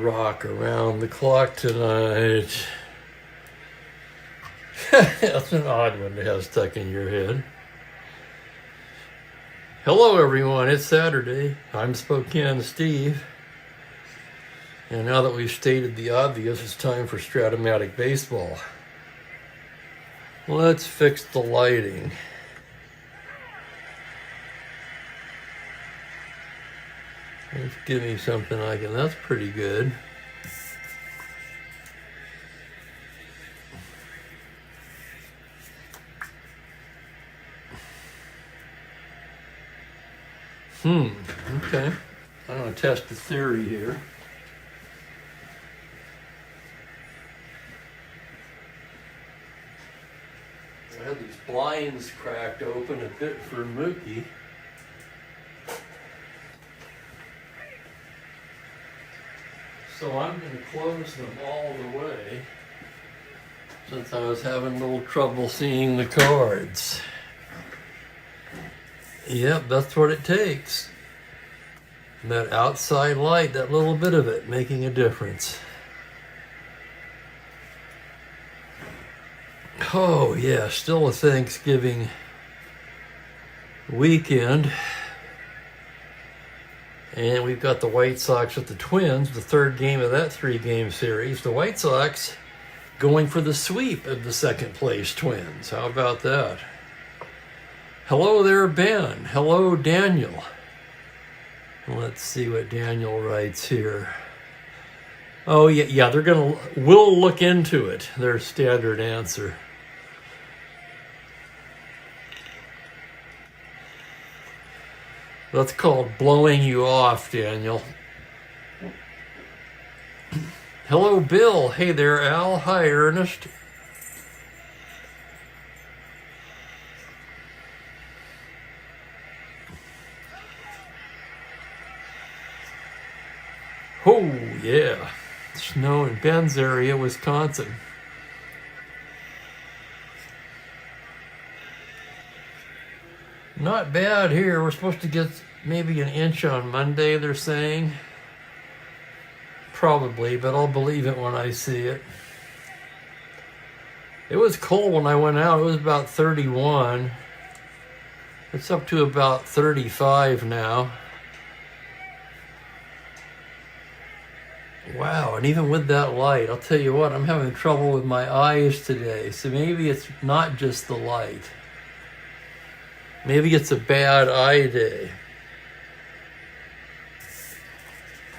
rock around the clock tonight. That's an odd one to have stuck in your head. Hello everyone, it's Saturday. I'm Spokane Steve. And now that we've stated the obvious, it's time for Strat-O-Matic baseball. Let's fix the lighting. Let's give me something I can, that's pretty good. Okay. I'm going to test the theory here. I had these blinds cracked open a bit for Mookie. So I'm going to close them all the way since I was having a little trouble seeing the cards. Yep, that's what it takes. That outside light, that little bit of it, making a difference. Oh yeah, still a Thanksgiving weekend. And we've got the White Sox with the Twins, the third game of that three-game series. The White Sox going for the sweep of the second-place Twins. How about that? Hello there, Ben. Hello, Daniel. Let's see what Daniel writes here. Oh, yeah, we'll look into it, their standard answer. That's called blowing you off, Daniel. Hello, Bill. Hey there, Al. Hi, Ernest. Oh, yeah. Snow in Ben's area, Wisconsin. Not bad here. We're supposed to get maybe an inch on Monday, they're saying. Probably, but I'll believe it when I see it. It was cold when I went out. It was about 31. It's up to about 35 now. Wow, and even with that light, I'll tell you what, I'm having trouble with my eyes today. So maybe it's not just the light. Maybe it's a bad eye day.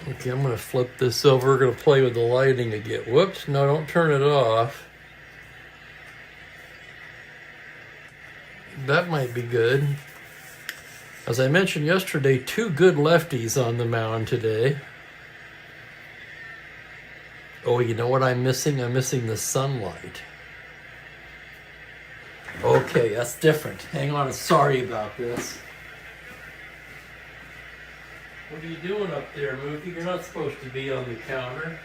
Okay, I'm going to flip this over. We're going to play with the lighting again. Whoops, no, don't turn it off. That might be good. As I mentioned yesterday, two good lefties on the mound today. Oh, you know what I'm missing? I'm missing the sunlight. Okay, that's different. Hang on, sorry about this. What are you doing up there, Mookie? You're not supposed to be on the counter.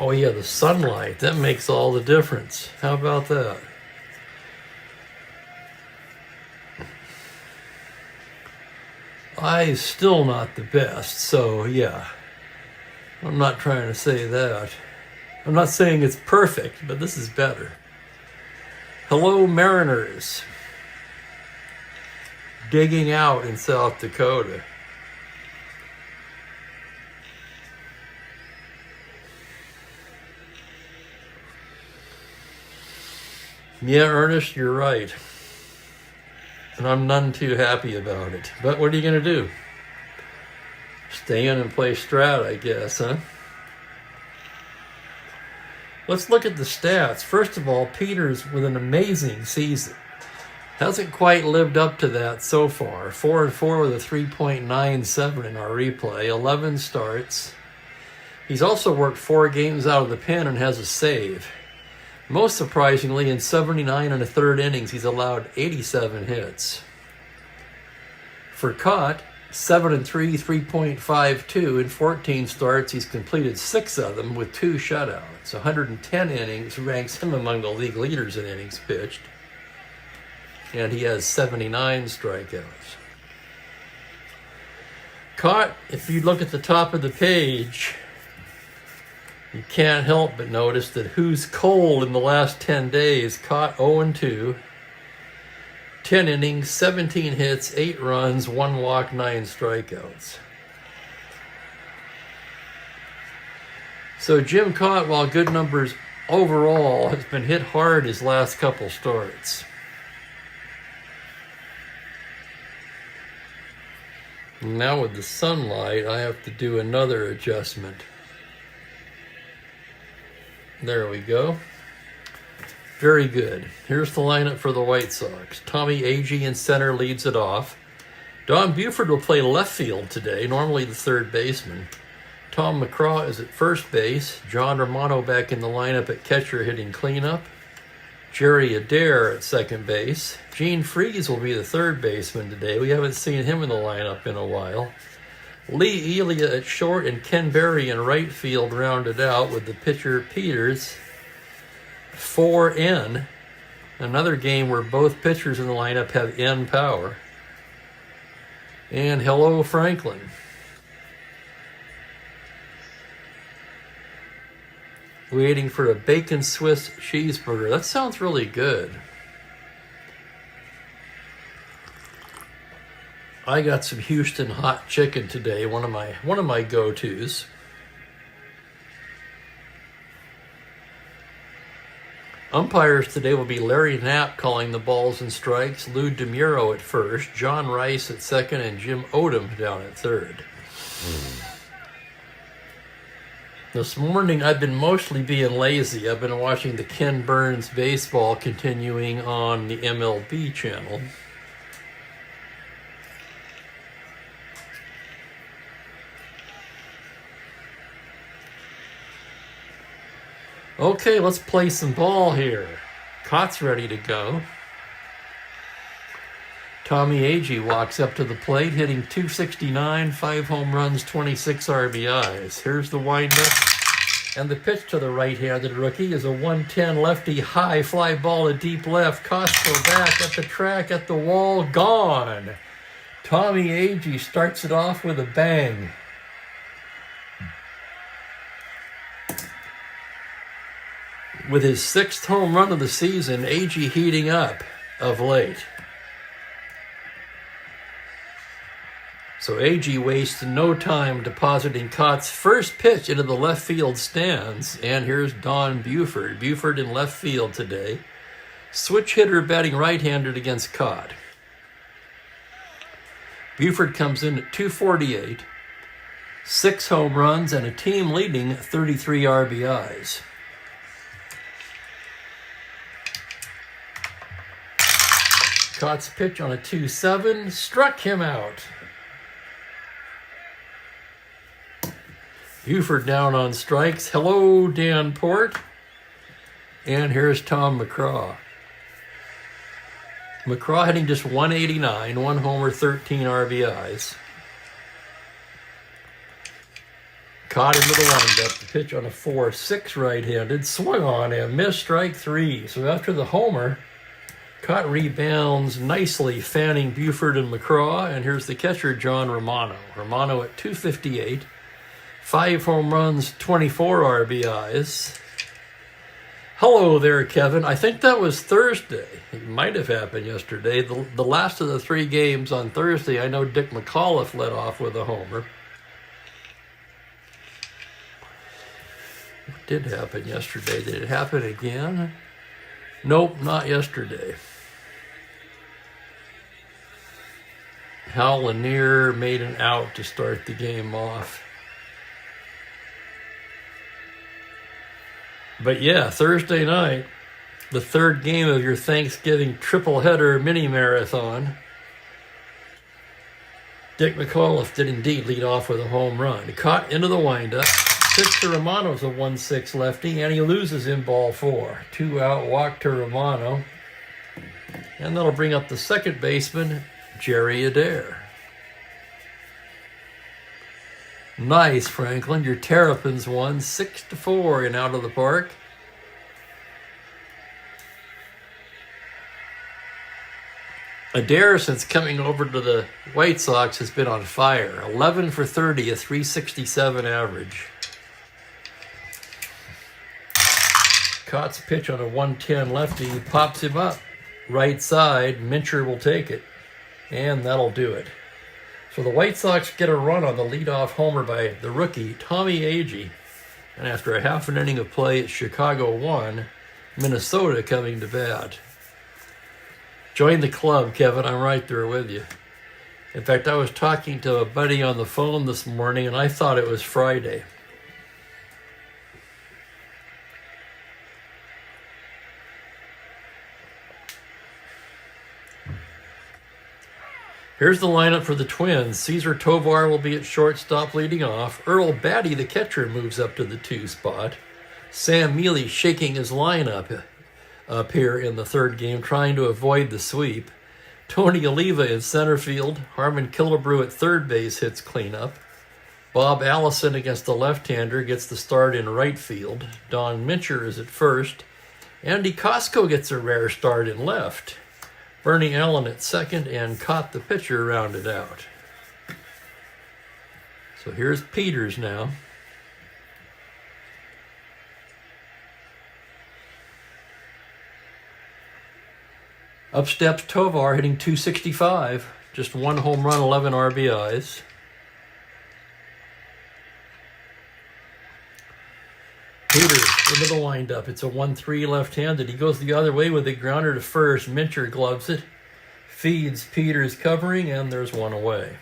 Oh yeah, the sunlight, that makes all the difference. How about that? Eyes still not the best, so yeah. I'm not trying to say that. I'm not saying it's perfect, but this is better. Hello, Mariners. Digging out in South Dakota. Yeah, Ernest, you're right. And I'm none too happy about it. But what are you going to do? Stay in and play Strat, I guess, huh? Let's look at the stats. First of all, Peters with an amazing season. Hasn't quite lived up to that so far. 4-4 with a 3.97 in our replay. 11 starts. He's also worked 4 games out of the pen and has a save. Most surprisingly, in 79 1/3 innings, he's allowed 87 hits. For Cott, 7-3, 3.52. In 14 starts, he's completed 6 of them with 2 shutouts. 110 innings ranks him among the league leaders in innings pitched. And he has 79 strikeouts. Caught, if you look at the top of the page, you can't help but notice that who's cold in the last 10 days. Caught 0-2. 10 innings, 17 hits, 8 runs, 1 walk, 9 strikeouts. So Jim Cott, while good numbers overall, has been hit hard his last couple starts. Now with the sunlight, I have to do another adjustment. There we go. Very good. Here's the lineup for the White Sox. Tommy Agee in center leads it off. Don Buford will play left field today, normally the third baseman. Tom McCraw is at first base. John Romano back in the lineup at catcher hitting cleanup. Jerry Adair at second base. Gene Freeze will be the third baseman today. We haven't seen him in the lineup in a while. Lee Elia at short and Ken Berry in right field rounded out with the pitcher Peters. 4N, another game where both pitchers in the lineup have N power. And hello, Franklin. Waiting for a bacon Swiss cheeseburger. That sounds really good. I got some Houston hot chicken today, one of my go-tos. Umpires today will be Larry Knapp calling the balls and strikes, Lou DeMuro at first, John Rice at second, and Jim Odom down at third. This morning I've been mostly being lazy. I've been watching the Ken Burns baseball continuing on the MLB channel. Okay, let's play some ball here. Cott's ready to go. Tommy Agee walks up to the plate, hitting .269, 5 home runs, 26 RBIs. Here's the windup. And the pitch to the right-handed rookie is a 110 lefty high fly ball to deep left. Costco back at the track, at the wall, gone. Tommy Agee starts it off with a bang. With his 6th home run of the season, Agee heating up of late. So Agee wastes no time depositing Cott's first pitch into the left field stands. And here's Don Buford. Buford in left field today. Switch hitter batting right-handed against Cott. Buford comes in at .248, 6 home runs, and a team-leading 33 RBIs. Cott's pitch on a 2-7 struck him out. Buford down on strikes. Hello, Dan Port. And here's Tom McCraw. McCraw hitting just .189, 1 homer, 13 RBIs. Caught into the windup. The pitch on a 4-6 right-handed. Swung on him. Missed, strike 3. So after the homer, Cott rebounds nicely, fanning Buford and McCraw. And here's the catcher, John Romano. Romano at .258. 5 home runs, 24 RBIs. Hello there, Kevin. I think that was Thursday. It might have happened yesterday. The last of the 3 games on Thursday, I know Dick McAuliffe led off with a homer. What did happen yesterday? Did it happen again? Nope, not yesterday. Hal Lanier made an out to start the game off. But yeah, Thursday night, the 3rd game of your Thanksgiving triple-header mini-marathon, Dick McAuliffe did indeed lead off with a home run. He caught into the windup. Pitch to Romano's a 1-6 lefty, and he loses in ball 4. 2 out, walk to Romano. And that'll bring up the second baseman, Jerry Adair. Nice, Franklin. Your Terrapins won 6-4 in Out of the Park. Adair, since coming over to the White Sox, has been on fire. 11 for 30, a 367 average. Cott's pitch on a 110 lefty. He pops him up. Right side, Mincher will take it. And that'll do it. So the White Sox get a run on the leadoff homer by the rookie, Tommy Agee. And after a half an inning of play, it's Chicago 1, Minnesota coming to bat. Join the club, Kevin. I'm right there with you. In fact, I was talking to a buddy on the phone this morning, and I thought it was Friday. Here's the lineup for the Twins. Cesar Tovar will be at shortstop leading off. Earl Batty, the catcher, moves up to the 2 spot. Sam Mealy shaking his lineup up here in the third game, trying to avoid the sweep. Tony Oliva in center field. Harmon Killebrew at third base hits cleanup. Bob Allison against the left-hander gets the start in right field. Don Mincher is at first. Andy Costco gets a rare start in left. Bernie Allen at second, and Cott the pitcher rounded out. So here's Peters now. Up steps Tovar, hitting .265. Just 1 home run, 11 RBIs. Peters into the windup. It's a 1-3 left-handed. He goes the other way with a grounder to first. Mincher gloves it. Feeds Peters covering, and there's one away.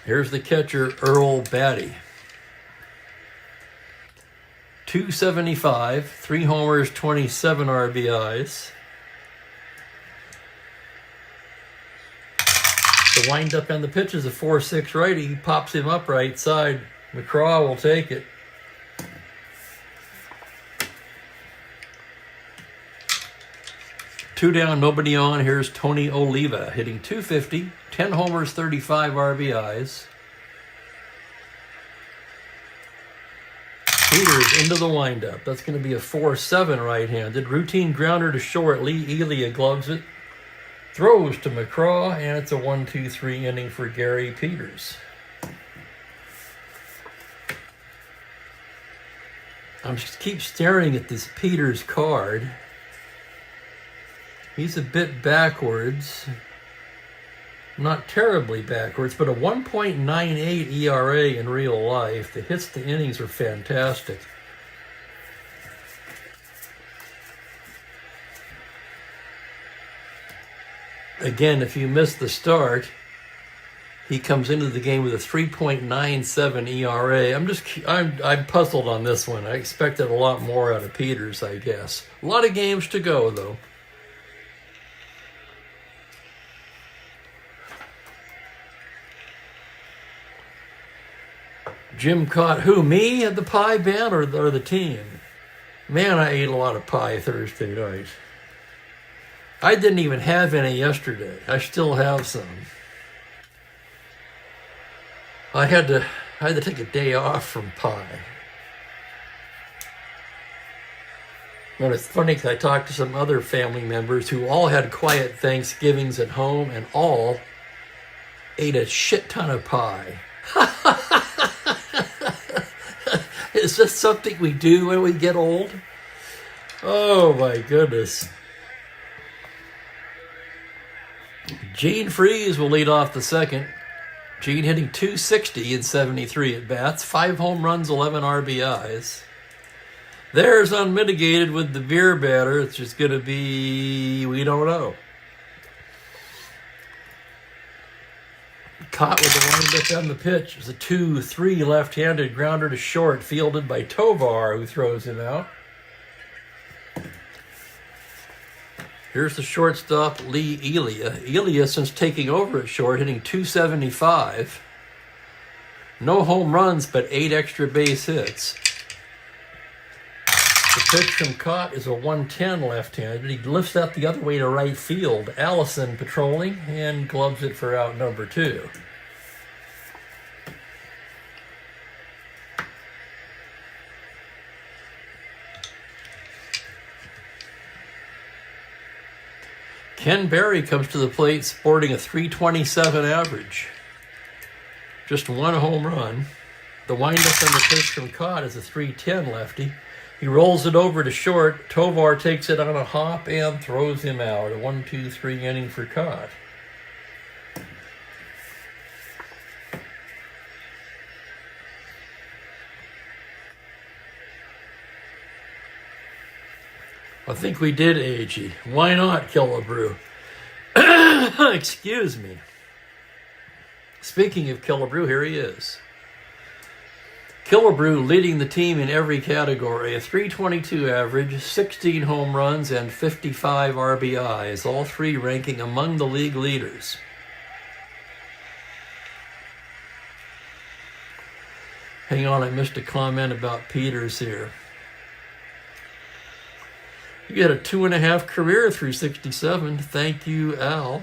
Here's the catcher, Earl Batty. .275, 3 homers, 27 RBIs. The windup and the pitch is a 4-6 righty. He pops him up right side. McCraw will take it. Two down, nobody on. Here's Tony Oliva hitting .250, 10 homers, 35 RBIs. Peters into the windup. That's going to be a 4-7 right-handed. Routine grounder to short. Lee Elia gloves it. Throws to McCraw, and it's a 1-2-3 inning for Gary Peters. I'm just keep staring at this Peters card. He's a bit backwards. Not terribly backwards, but a 1.98 ERA in real life. The hits to innings are fantastic. Again, if you miss the start, he comes into the game with a 3.97 ERA. I'm puzzled on this one. I expected a lot more out of Peters, I guess. A lot of games to go, though. Jim caught who? Me at the pie, Ben, or the team? Man, I ate a lot of pie Thursday night. I didn't even have any yesterday. I still have some. I had to take a day off from pie. And it's funny because I talked to some other family members who all had quiet Thanksgivings at home and all ate a shit ton of pie. Is this something we do when we get old? Oh my goodness. Gene Freese will lead off the second. Gene hitting .260 in 73 at-bats. 5 home runs, 11 RBIs. There's unmitigated with the beer batter. It's just going to be, we don't know. Caught with the windup on the pitch. It's a 2-3 left-handed grounder to short, fielded by Tovar, who throws him out. Here's the shortstop, Lee Elia. Elia, since taking over at short, hitting .275. No home runs, but 8 extra base hits. The pitch from Cott is a 110 left-handed. He lifts that the other way to right field. Allison patrolling and gloves it for out number 2. Ken Berry comes to the plate sporting a .327 average. Just 1 home run. The windup on the pitch from Cott is a .310 lefty. He rolls it over to short. Tovar takes it on a hop and throws him out. A 1-2-3 inning for Cott. I think we did Agee. Why not Killebrew? Excuse me. Speaking of Killebrew, here he is. Killebrew leading the team in every category. A .322 average, 16 home runs, and 55 RBIs. All 3 ranking among the league leaders. Hang on, I missed a comment about Peters here. You get a 2.5 career through 67. Thank you, Al.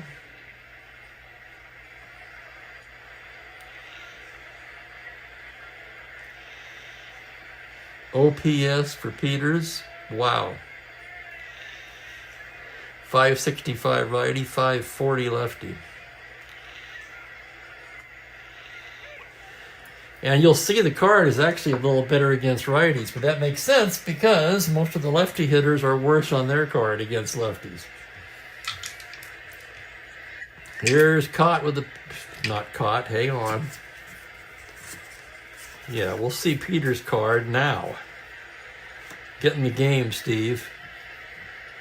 OPS for Peters. Wow. 565 righty, 540 lefty. And you'll see the card is actually a little better against righties, but that makes sense because most of the lefty hitters are worse on their card against lefties. Here's Cott with the... Not Cott, hang on. Yeah, we'll see Peters' card now. Get in the game, Steve.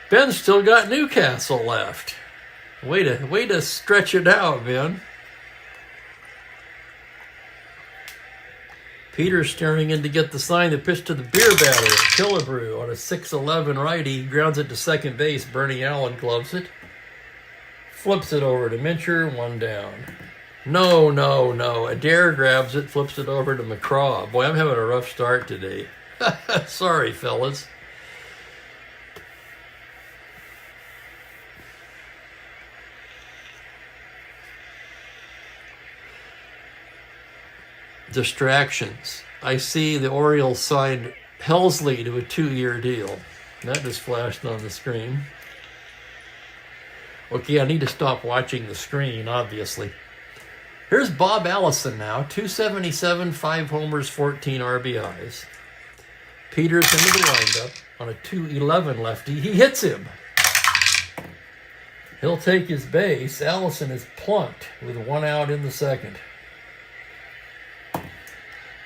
Ben's still got Newcastle left. Way to stretch it out, Ben. Peters staring in to get the sign. The pitch to the beer batter. Killebrew on a 6'11 righty. Grounds it to second base. Bernie Allen gloves it. Flips it over to Mincher. 1 down. No. Adair grabs it. Flips it over to McCraw. Boy, I'm having a rough start today. Sorry, fellas. Distractions. I see the Orioles signed Helsley to a 2-year deal. That just flashed on the screen. Okay, I need to stop watching the screen, obviously. Here's Bob Allison now. 277, 5 homers, 14 RBIs. Peters into the windup on a 211 lefty. He hits him. He'll take his base. Allison is plunked with 1 out in the second.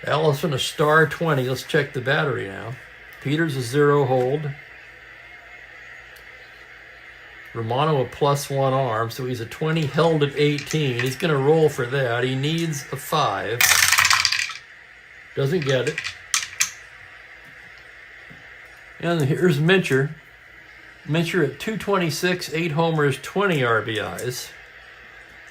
Allison a star 20. Let's check the battery now. Peters a 0 hold. Romano a +1 arm, so he's a 20 held at 18. He's going to roll for that. He needs a 5. Doesn't get it. And here's Mincher. Mincher at 226, 8 homers, 20 RBIs.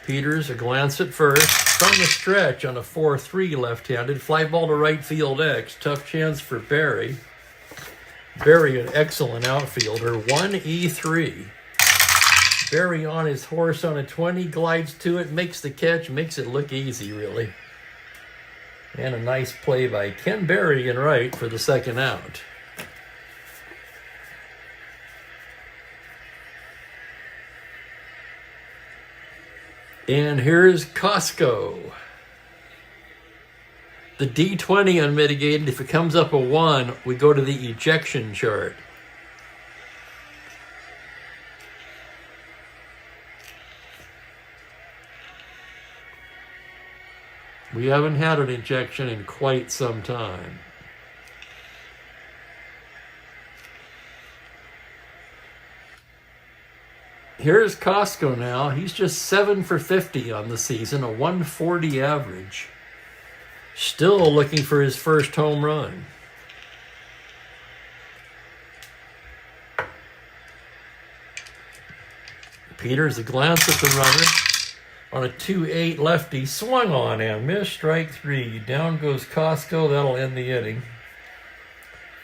Peters a glance at first. From the stretch on a 4-3 left-handed. Fly ball to right field X. Tough chance for Barry. Barry an excellent outfielder. 1-E-3. Barry on his horse on a 20. Glides to it. Makes the catch. Makes it look easy, really. And a nice play by Ken Berry in right for the second out. And here's Costco. The D20 unmitigated. If it comes up a 1, we go to the ejection chart. We haven't had an ejection in quite some time. Here's Costco now. He's just 7 for 50 on the season, a 140 average. Still looking for his first home run. Peters a glance at the runner on a 2-8 lefty. Swung on and missed. Strike 3. Down goes Costco. That'll end the inning.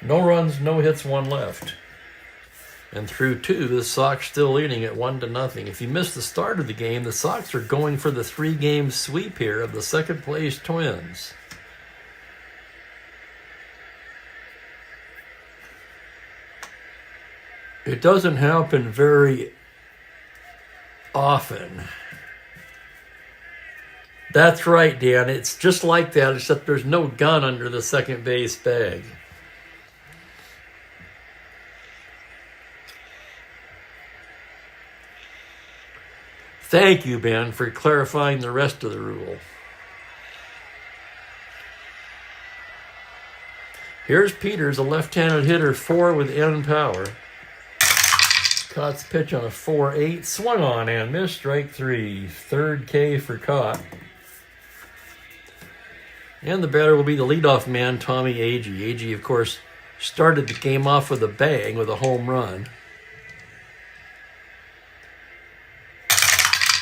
No runs, no hits, one left. And through 2, the Sox still leading at 1-0. If you missed the start of the game, the Sox are going for the 3-game sweep here of the second-place Twins. It doesn't happen very often. That's right, Dan. It's just like that, except there's no gun under the second base bag. Thank you, Ben, for clarifying the rest of the rule. Here's Peters, a left-handed hitter, 4 with N power. Cott's pitch on a 4-8, swung on and missed, strike 3. Third K for Cott. And the batter will be the leadoff man, Tommy Agee. Agee, of course, started the game off with a bang with a home run.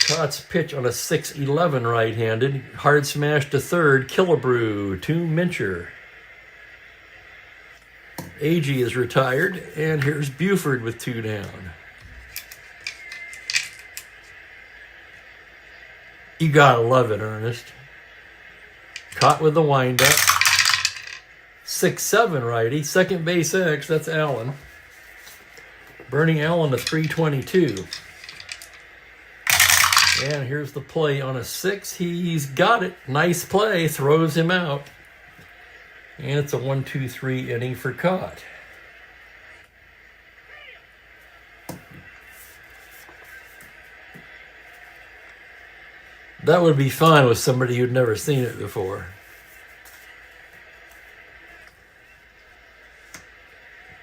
Cott's pitch on a 6-11 right-handed. Hard smash to third. Killebrew to Mincher. Agee is retired. And here's Buford with 2 down. You gotta love it, Ernest. Caught with the windup. 6-7 righty. Second base X. That's Allen. Bernie Allen to 322. And here's the play on a 6. He's got it. Nice play. Throws him out. And it's a 1-2-3 inning for Cott. That would be fun with somebody who'd never seen it before.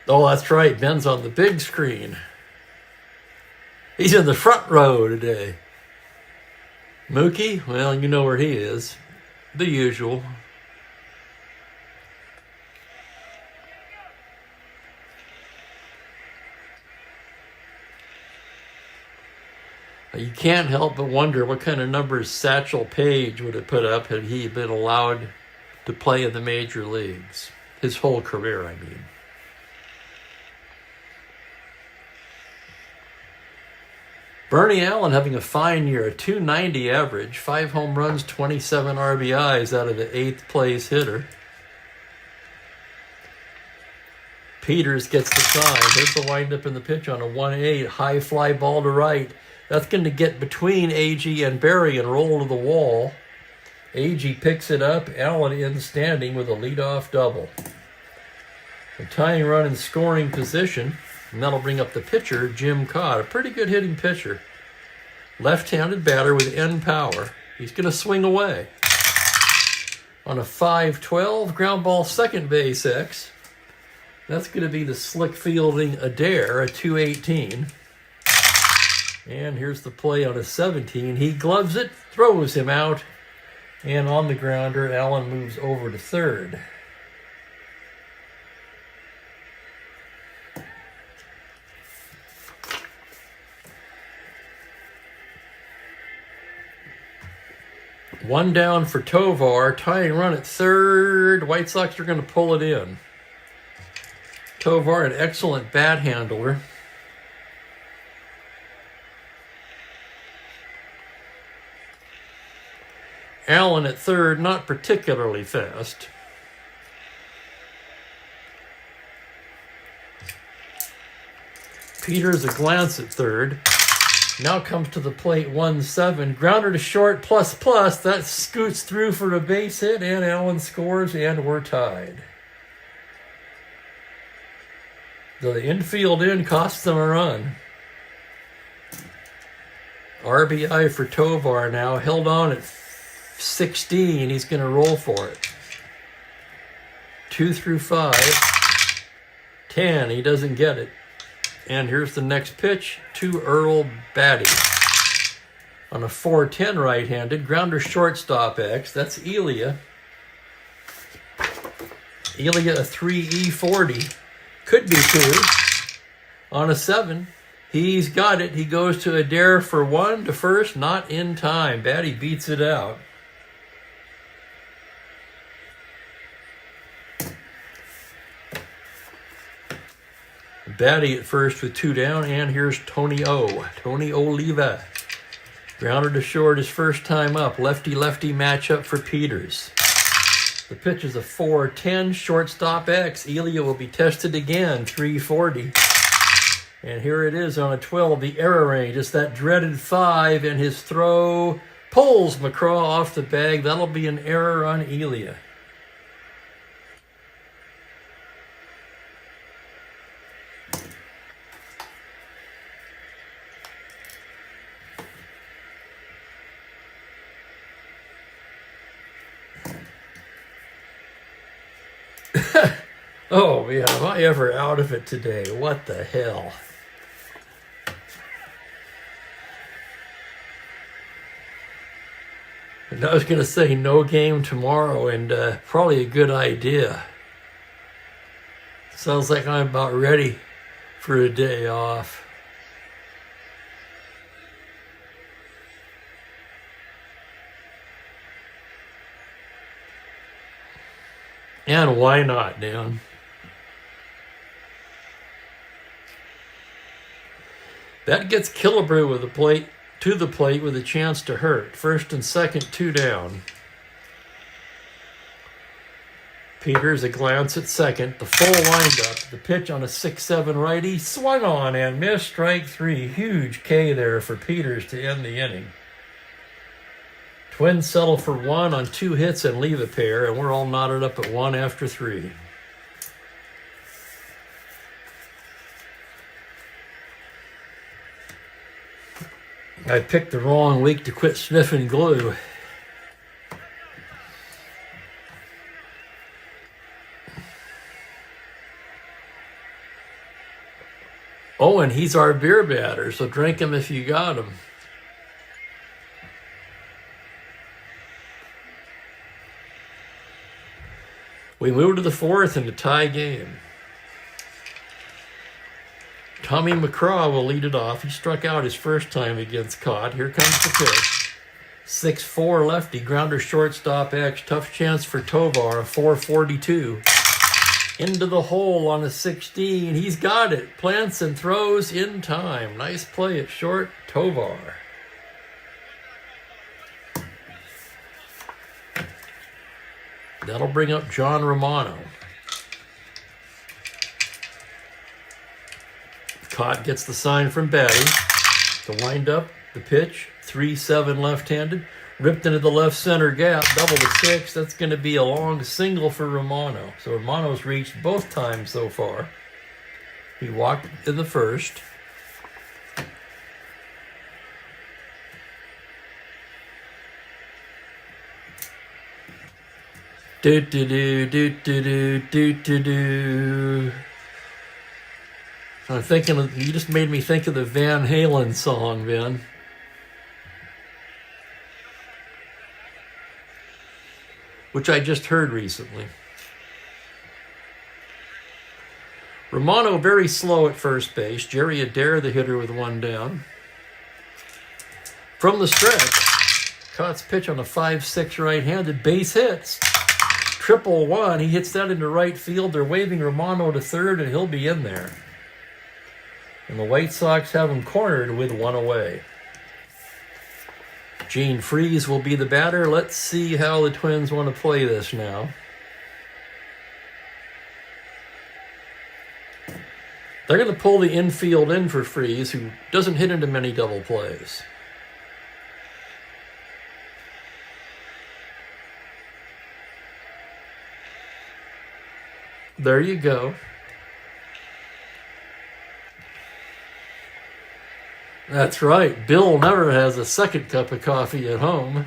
Oh, that's right. Ben's on the big screen. He's in the front row today. Mookie, well, you know where he is. The usual. You can't help but wonder what kind of numbers Satchel Paige would have put up had he been allowed to play in the major leagues. His whole career, I mean. Bernie Allen having a fine year, a .290 average, 5 home runs, 27 RBIs out of the 8th place hitter. Peters gets the sign. Here's the windup in the pitch on a 1-8, high fly ball to right. That's going to get between Agee and Barry and roll to the wall. Agee picks it up. Allen in standing with a leadoff double. A tying run in scoring position. And that'll bring up the pitcher, Jim Cott. A pretty good hitting pitcher. Left-handed batter with N power. He's going to swing away. On a 5-12, ground ball second base X. That's going to be the slick fielding Adair, a 218. And here's the play on a 17. He gloves it, throws him out. And on the grounder, Allen moves over to third. One down for Tovar, tying run at third. White Sox are going to pull it in. Tovar, an excellent bat handler. Allen at third, not particularly fast. Peters a glance at third. Now comes to the plate 1-7. Grounder to short, plus. That scoots through for a base hit, and Allen scores, and we're tied. The infield in costs them a run. RBI for Tovar now, held on at 16. He's going to roll for it. 2 through 5. 10. He doesn't get it. And here's the next pitch to Earl Batty. On a 4-10 right-handed. Grounder shortstop X. That's Elia. Elia a 3E40. Could be 2. On a 7. He's got it. He goes to Adair for 1 to first. Not in time. Batty beats it out. Batty at first with 2 down, and here's Tony Oliva. Grounder to short his first time up. Lefty-lefty matchup for Peters. The pitch is a 4-10, shortstop X. Elia will be tested again, 340. And here it is on a 12, the error range. It's that dreaded 5, and his throw pulls McCraw off the bag. That'll be an error on Elia. Oh man, am I ever out of it today? What the hell? And I was going to say no game tomorrow, and probably a good idea. Sounds like I'm about ready for a day off. And why not, Dan? That gets Killebrew with to the plate with a chance to hurt. First and second, 2 down. Peters a glance at second. The full windup. The pitch on a 6-7 righty. Swung on and missed. Strike 3. Huge K there for Peters to end the inning. Twins settle for 1 on 2 hits and leave a pair, and we're all knotted up at 1 after 3. I picked the wrong week to quit sniffing glue. Oh, and he's our beer batter, so drink him if you got him. We move to the 4th in a tie game. Tommy McCraw will lead it off. He struck out his first time against Cott. Here comes the pitch. 6-4 lefty, grounder shortstop X. Tough chance for Tovar, a 442. Into the hole on a 16. He's got it. Plants and throws in time. Nice play at short, Tovar. That'll bring up John Romano. Cott gets the sign from Batty. The windup, the pitch, 3-7 left-handed. Ripped into the left center gap, double to 6. That's going to be a long single for Romano. So Romano's reached both times so far. He walked in the first. Do-do-do-do-do-do-do-do. I'm thinking of, you just made me think of the Van Halen song, Ben. Which I just heard recently. Romano very slow at first base. Jerry Adair, the hitter, with 1 down. From the stretch, Cott's pitch on a 5-6 right-handed, base hits. 1-1. He hits that into right field. They're waving Romano to third, and he'll be in there. And the White Sox have him cornered with 1 away. Gene Freese will be the batter. Let's see how the Twins want to play this now. They're going to pull the infield in for Freese, who doesn't hit into many double plays. There you go. That's right. Bill never has a second cup of coffee at home.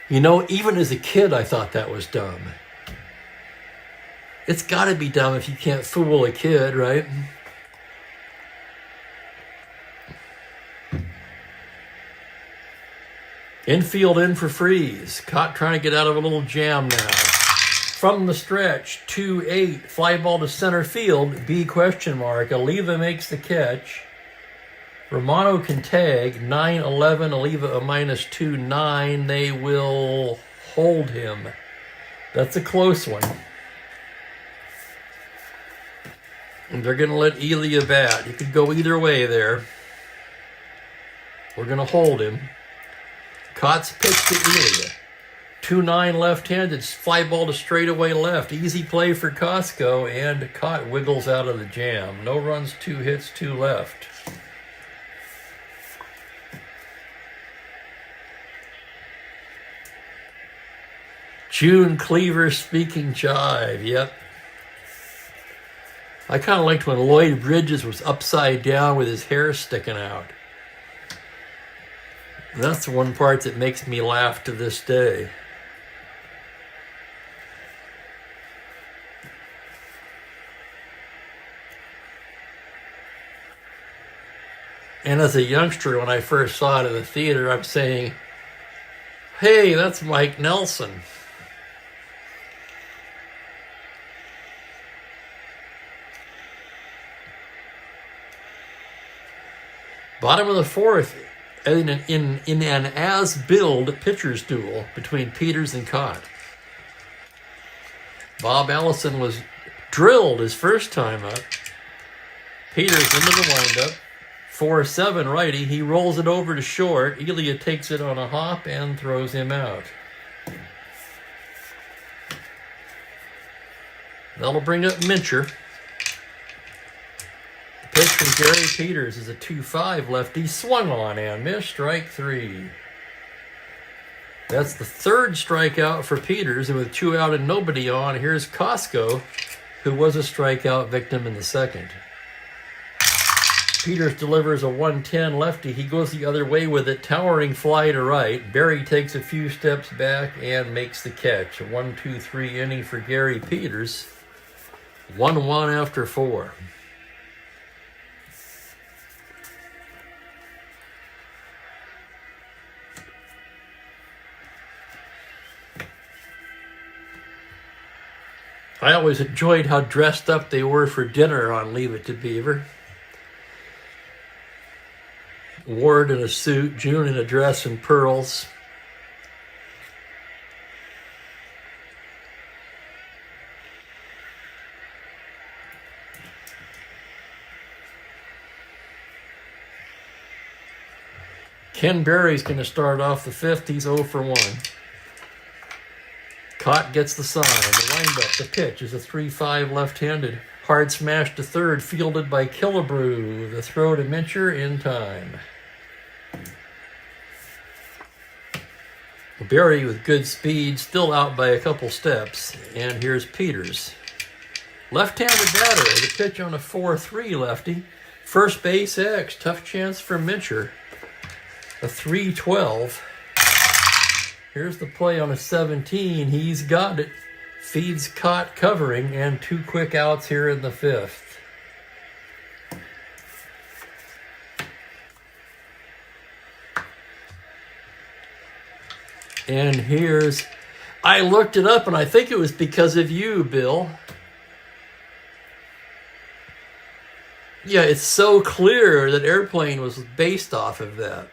You know, even as a kid, I thought that was dumb. It's got to be dumb if you can't fool a kid, right? Infield in for Freese. Cott trying to get out of a little jam now. From the stretch, 2-8, fly ball to center field, B question mark. Oliva makes the catch. Romano can tag, 9-11, Oliva a -2-9. They will hold him. That's a close one. And they're going to let Elia bat. You could go either way there. We're going to hold him. Cott's pitch to Elia. 2-9 left-handed, fly ball to straightaway left. Easy play for Costco, and Cott wiggles out of the jam. No runs, 2 hits, 2 left. June Cleaver speaking jive, yep. I kind of liked when Lloyd Bridges was upside down with his hair sticking out. And that's the one part that makes me laugh to this day. And as a youngster, when I first saw it in the theater, I'm saying, hey, that's Mike Nelson. Bottom of the 4th, in an as-billed pitcher's duel between Peters and Cott. Bob Allison was drilled his first time up. Peters into the windup. 4-7 righty. He rolls it over to short. Elia takes it on a hop and throws him out. That'll bring up Mincher. The pitch from Gary Peters is a 2-5 lefty. Swung on and missed. Strike 3. That's the 3rd strikeout for Peters, and with 2 out and nobody on, here's Costco, who was a strikeout victim in the 2nd. Peters delivers a 1-10 lefty. He goes the other way with it, towering fly to right. Barry takes a few steps back and makes the catch. A 1-2-3 inning for Gary Peters. 1-1 after 4. I always enjoyed how dressed up they were for dinner on Leave It to Beaver. Ward in a suit, June in a dress and pearls. Ken Berry's going to start off the 5th. He's 0 for 1. Cott gets the sign. The windup, the pitch is a 3-5 left-handed. Hard smash to 3rd, fielded by Killebrew. The throw to Mincher in time. Barry with good speed, still out by a couple steps. And here's Peters. Left-handed batter, the pitch on a 4-3 lefty. First base X, tough chance for Mincher. A 3-12. Here's the play on a 17. He's got it. Feeds Cott covering, and 2 quick outs here in the 5th. And here's, I looked it up, and I think it was because of you, Bill. Yeah, it's so clear that Airplane was based off of that.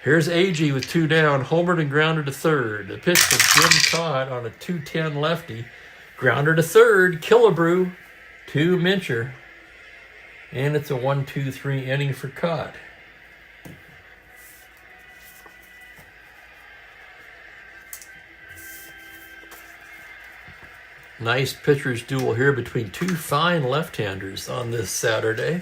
Here's Agee with 2 down, homered and grounded to 3rd. The pitch from Jim Cott on a 2-10 lefty. Grounder to 3rd, Killebrew to Mincher. And it's a 1-2-3 inning for Cott. Nice pitcher's duel here between 2 fine left-handers on this Saturday.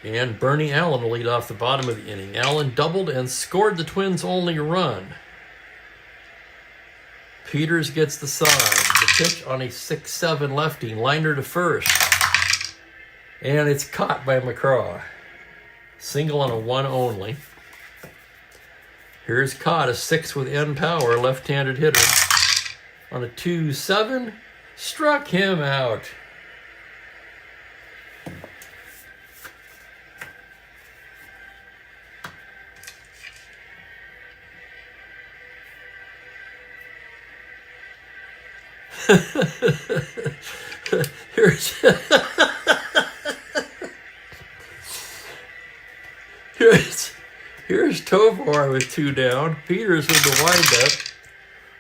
And Bernie Allen will lead off the bottom of the inning. Allen doubled and scored the Twins' only run. Peters gets the sign. The pitch on a 6-7 lefty. Liner to 1st. And it's caught by McCraw. Single on a 1 only. Here's Cott, a 6 with end power, left-handed hitter. On a 2-7, struck him out. Here's here's Tovar with 2 down. Peters with the windup.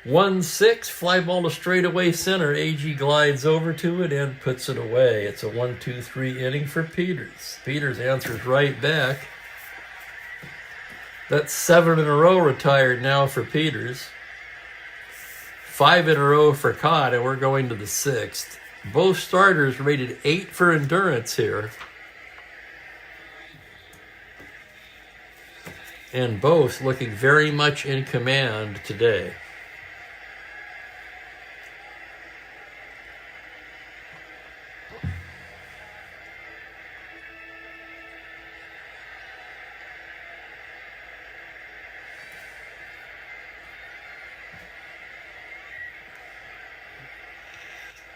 1-6, fly ball to straightaway center. AG glides over to it and puts it away. It's a 1-2-3 inning for Peters. Peters answers right back. That's 7 in a row retired now for Peters. 5 in a row for Cott, and we're going to the 6th. Both starters rated 8 for endurance here. And both looking very much in command today.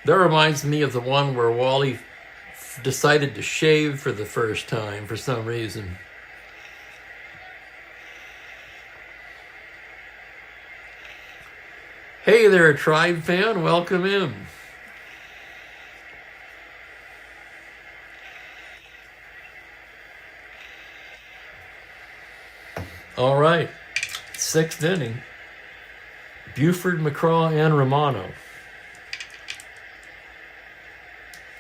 That reminds me of the one where Wally decided to shave for the first time for some reason. Hey there, Tribe fan. Welcome in. All right. 6th inning. Buford, McCraw, and Romano.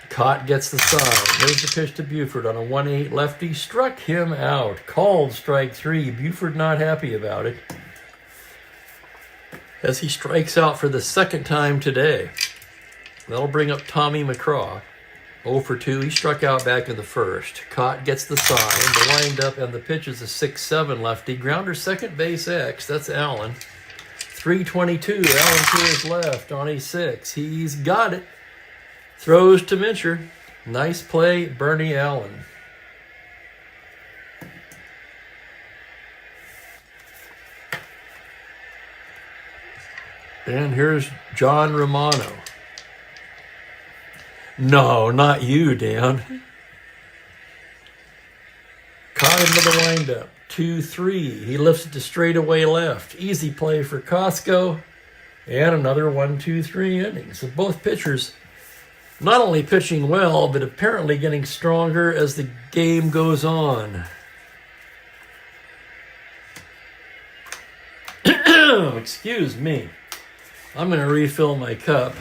Cott gets the sign. Here's the pitch to Buford on a 1-8 lefty. Struck him out. Called strike 3. Buford not happy about it, as he strikes out for the 2nd time today. That'll bring up Tommy McCraw. 0 for 2. He struck out back in the 1st. Cott gets the sign. The windup and the pitch is a 6-7 lefty. Grounder second base X. That's Allen. 3-22. Allen to his left on a 6. He's got it. Throws to Mincher. Nice play, Bernie Allen. And here's John Romano. No, not you, Dan. Caught him with the windup. 2-3. He lifts it to straightaway left. Easy play for Costco. And another 1-2-3 inning. So both pitchers not only pitching well, but apparently getting stronger as the game goes on. Excuse me. I'm going to refill my cup.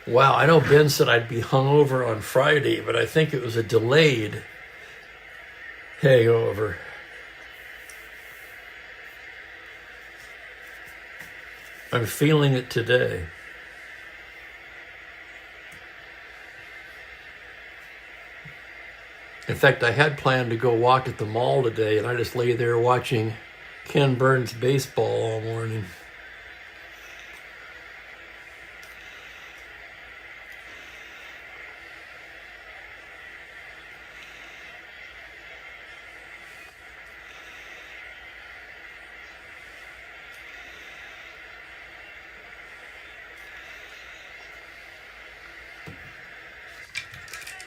Wow, I know Ben said I'd be hungover on Friday, but I think it was a delayed hangover. I'm feeling it today. In fact, I had planned to go walk at the mall today, and I just lay there watching Ken Burns baseball all morning.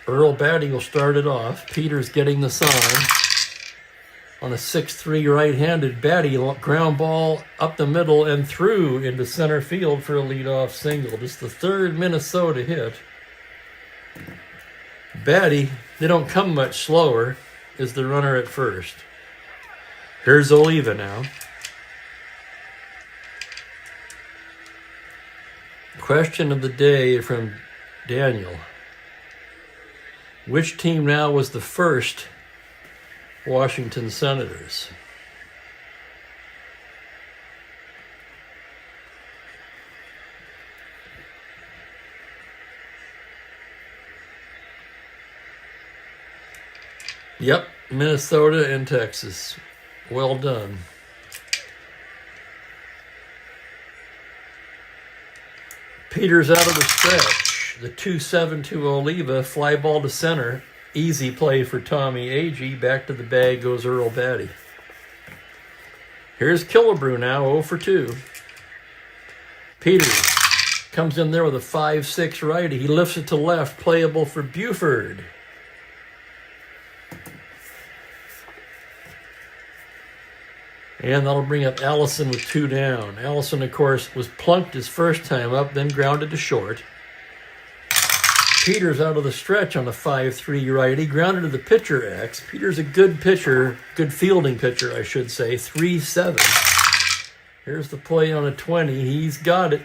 Earl Batty will start it off. Peters getting the sign. On a 6-3 right-handed, Batty ground ball up the middle and through into center field for a leadoff single. Just the 3rd Minnesota hit. Batty, they don't come much slower, is the runner at first. Here's Oliva now. Question of the day from Daniel. Which team now was the first Washington Senators? Yep, Minnesota and Texas. Well done. Peters out of the stretch. pitch, the 2-7 to Oliva, fly ball to center. Easy play for Tommy Agee. Back to the bag goes Earl Batty. Here's Killebrew now, 0 for 2. Peters comes in there with a 5-6 righty. He lifts it to left, playable for Buford. And that'll bring up Allison with 2 down. Allison, of course, was plunked his first time up, then grounded to short. Peters out of the stretch on a 5-3 righty, grounded to the pitcher X. Peters a good pitcher, good fielding pitcher, I should say, 3-7. Here's the play on a 20. He's got it.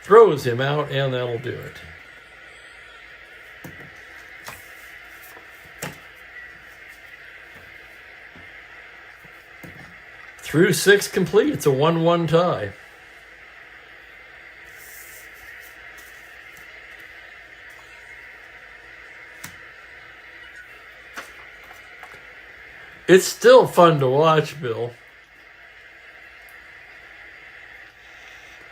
Throws him out, and that'll do it. Through 6 complete. It's a 1-1 tie. It's still fun to watch, Bill.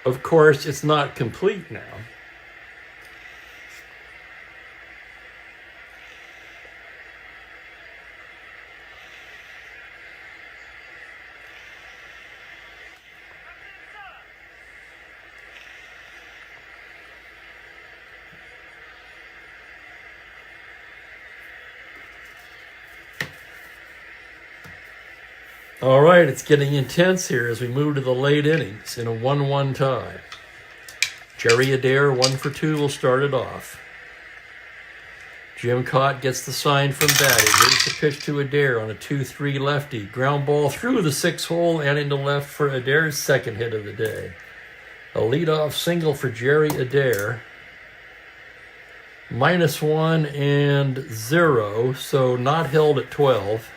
Of course, it's not complete now. All right, it's getting intense here as we move to the late innings in a 1-1 tie. Jerry Adair, 1 for 2, will start it off. Jim Cott gets the sign from Batty. Here's the pitch to Adair on a 2-3 lefty. Ground ball through the 6-hole and into left for Adair's second hit of the day. A leadoff single for Jerry Adair. -1 and 0, so not held at 12.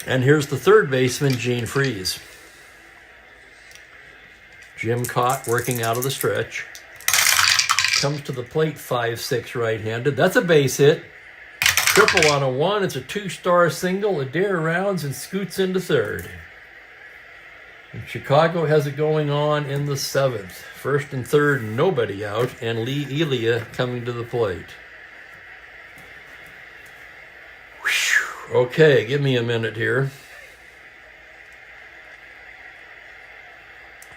And here's the third baseman, Gene Freese. Jim Cott working out of the stretch. Comes to the plate, 5-6 right-handed. That's a base hit. Triple on a 1. It's a 2-star single. Adair rounds and scoots into third. And Chicago has it going on in the 7th. First and third, nobody out. And Lee Elia coming to the plate. Okay, give me a minute here.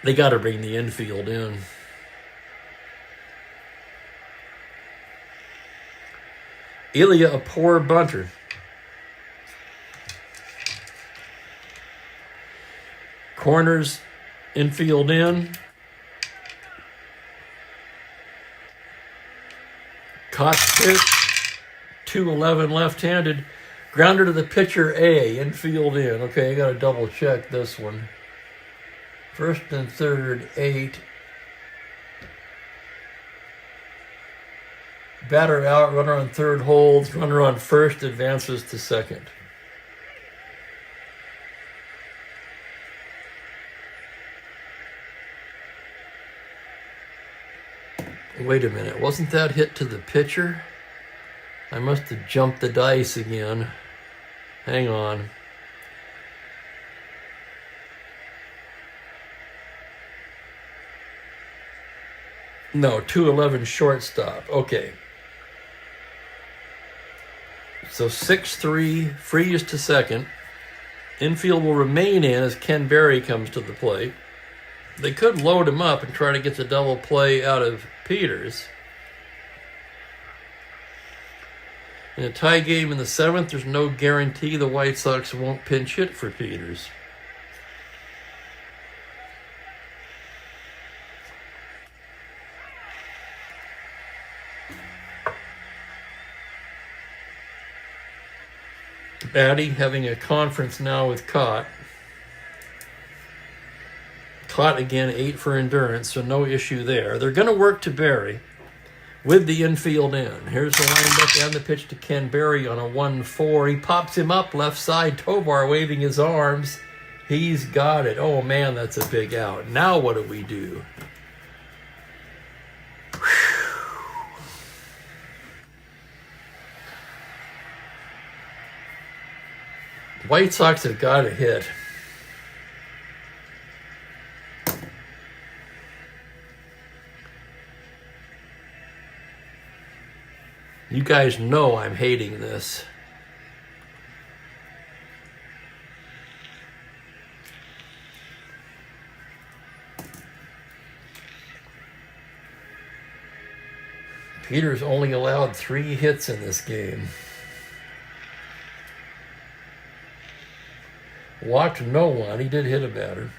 They got to bring the infield in. Elia, a poor bunter. Corners, infield in. Cott's pitch, 2-11 left-handed. Grounder to the pitcher A, infield in. Okay, I got to double check this one. First and third, 8. Batter out, runner on third holds, runner on first advances to second. Wait a minute, wasn't that hit to the pitcher? I must have jumped the dice again. Hang on. No, 2-11 shortstop. Okay. So 6-3, Freeze to second. Infield will remain in as Ken Berry comes to the plate. They could load him up and try to get the double play out of Peters. In a tie game in the 7th, there's no guarantee the White Sox won't pinch hit for Peters. Batty having a conference now with Cott. Cott again, 8 for endurance, so no issue there. They're going to work to Berry with the infield in. Here's the windup and the pitch to Ken Berry on a 1-4. He pops him up left side. Tovar waving his arms. He's got it. Oh, man, that's a big out. Now what do we do? White Sox have got a hit. You guys know I'm hating this. Peter's only allowed 3 hits in this game. Walked no one. He did hit a batter.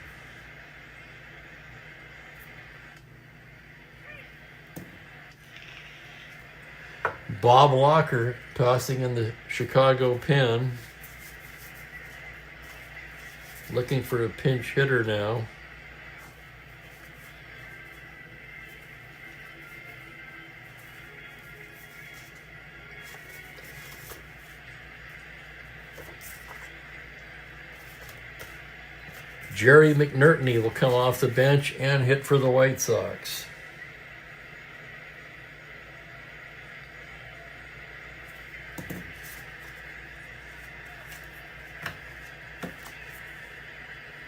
Bob Locker tossing in the Chicago pen. Looking for a pinch hitter now. Jerry McNertney will come off the bench and hit for the White Sox.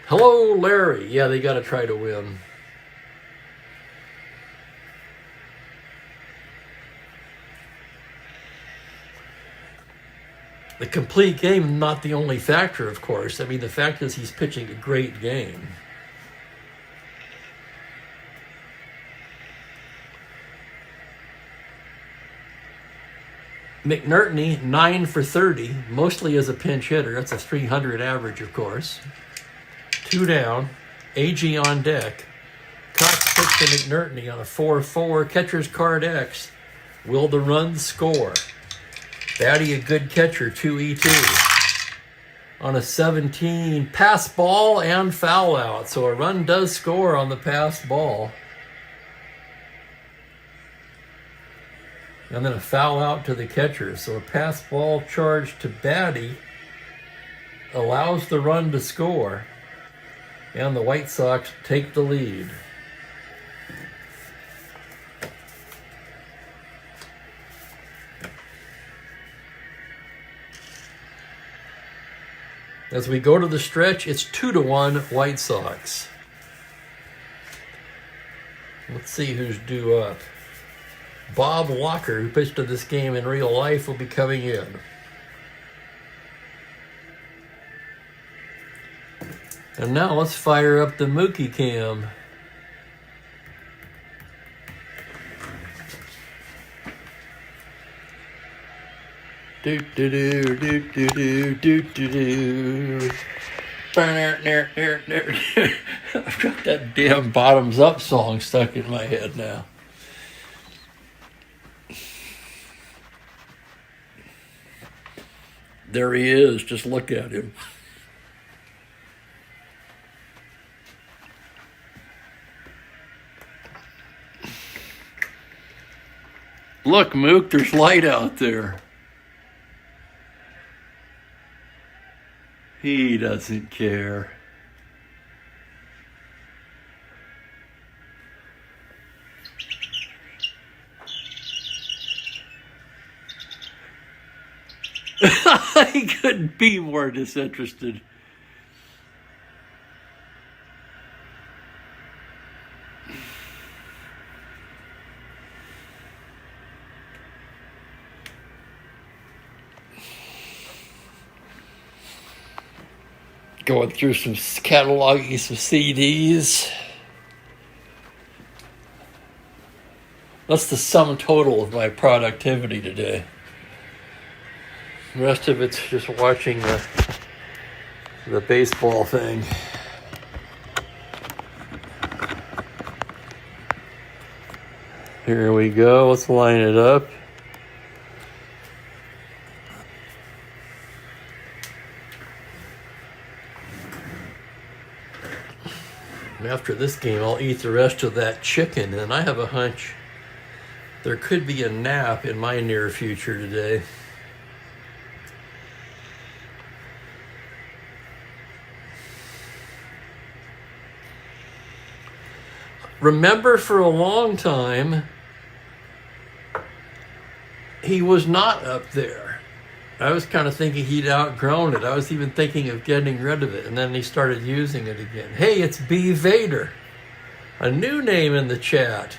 Hello, Larry. Yeah, they got to try to win. The complete game, not the only factor, of course. I mean, the fact is he's pitching a great game. McNertney, 9 for 30, mostly as a pinch hitter. That's a 300 average, of course. 2 down. AG on deck. Cox pitched to McNertney on a 4-4. Catcher's card X. Will the run score? Batty, a good catcher, 2-2. On a 17, pass ball and foul out. So a run does score on the pass ball. And then a foul out to the catcher. So a pass ball charge to Batty allows the run to score. And the White Sox take the lead. As we go to the stretch, it's 2-1 White Sox. Let's see who's due up. Bob Walker, who pitched in this game in real life, will be coming in. And now let's fire up the Mookie cam. Do do do do do do do do do. I've got that damn Bottoms Up song stuck in my head now. There he is. Just look at him. Look, Mook, there's light out there. He doesn't care. He couldn't be more disinterested. Going through some cataloging some CDs. That's the sum total of my productivity today. The rest of it's just watching the baseball thing. Here we go. Let's line it up. After this game, I'll eat the rest of that chicken, and I have a hunch there could be a nap in my near future today. Remember, for a long time, he was not up there. I was kind of thinking he'd outgrown it. I was even thinking of getting rid of it, and then he started using it again. Hey, it's B. Vader, a new name in the chat.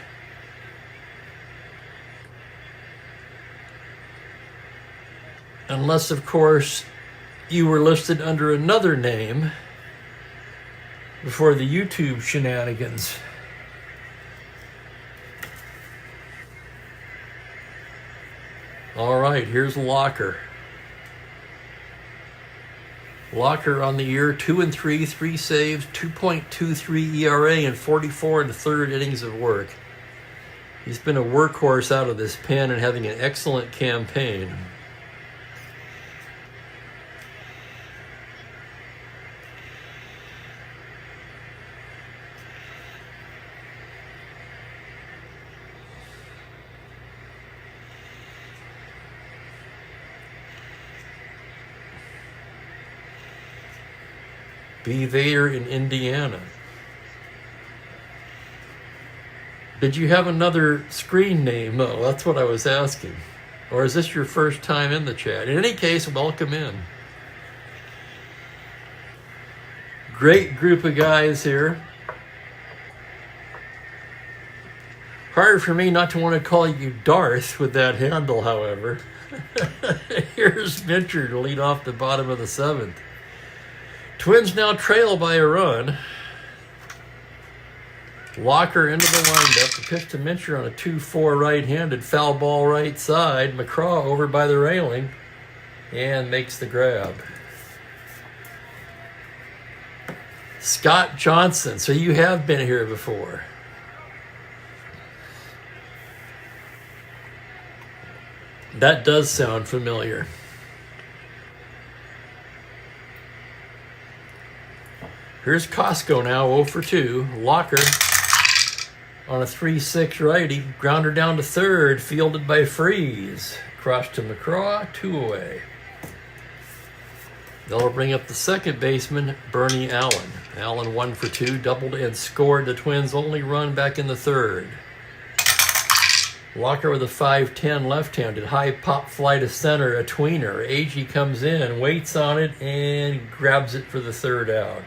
Unless, of course, you were listed under another name before the YouTube shenanigans. All right, here's Locker. Locker on the year, 2-3, 3 saves, 2.23 ERA, and 44 1/3 innings of work. He's been a workhorse out of this pen and having an excellent campaign. B. Vader in Indiana. Did you have another screen name? No, that's what I was asking. Or is this your first time in the chat? In any case, welcome in. Great group of guys here. Hard for me not to want to call you Darth with that handle, however. Here's Mincher to lead off the bottom of the 7th. Twins now trail by a run. Locker into the windup. The pitch to Mincher on a 2-4 right-handed. Foul ball right side. McCraw over by the railing and makes the grab. Scott Johnson. So you have been here before. That does sound familiar. Here's Costco now, 0 for 2. Locker on a 3-6 righty. Grounder down to third, fielded by Freeze. Cross to McCraw, 2 away. They'll bring up the second baseman, Bernie Allen. Allen 1 for 2, doubled and scored the Twins' only run back in the third. Locker with a 5-10 left-handed. High pop fly to center, a tweener. Agee comes in, waits on it, and grabs it for the third out.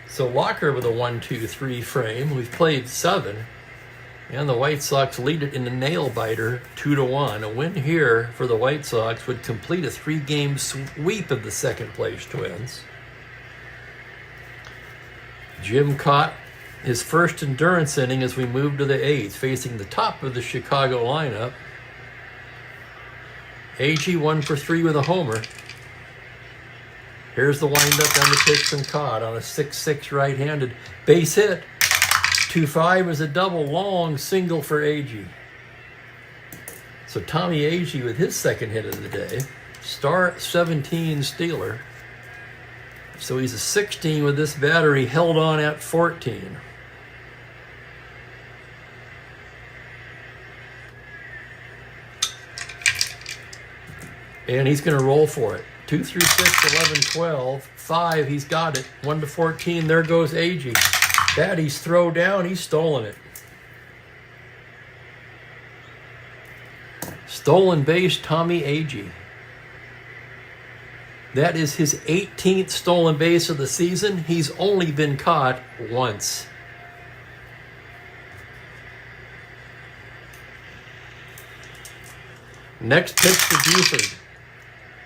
So Locker with a 1-2-3 frame. We've played 7, and the White Sox lead it in the nail-biter 2-1. A win here for the White Sox would complete a 3-game sweep of the second-place Twins. Jim caught his first endurance inning as we move to the 8th, facing the top of the Chicago lineup. Agee 1 for 3 with a homer. Here's the windup and the pitch from Cott on a 6-6 right-handed. Base hit. 2-5 is a double, long single for Agee. So Tommy Agee with his second hit of the day. Star 17 stealer. So he's a 16 with this battery, held on at 14. And he's going to roll for it. 2 through 6, 11, 12, 5, he's got it. 1 to 14, there goes Agee. That he's throw down, he's stolen it. Stolen base, Tommy Agee. That is his 18th stolen base of the season. He's only been caught once. Next pitch to Buford.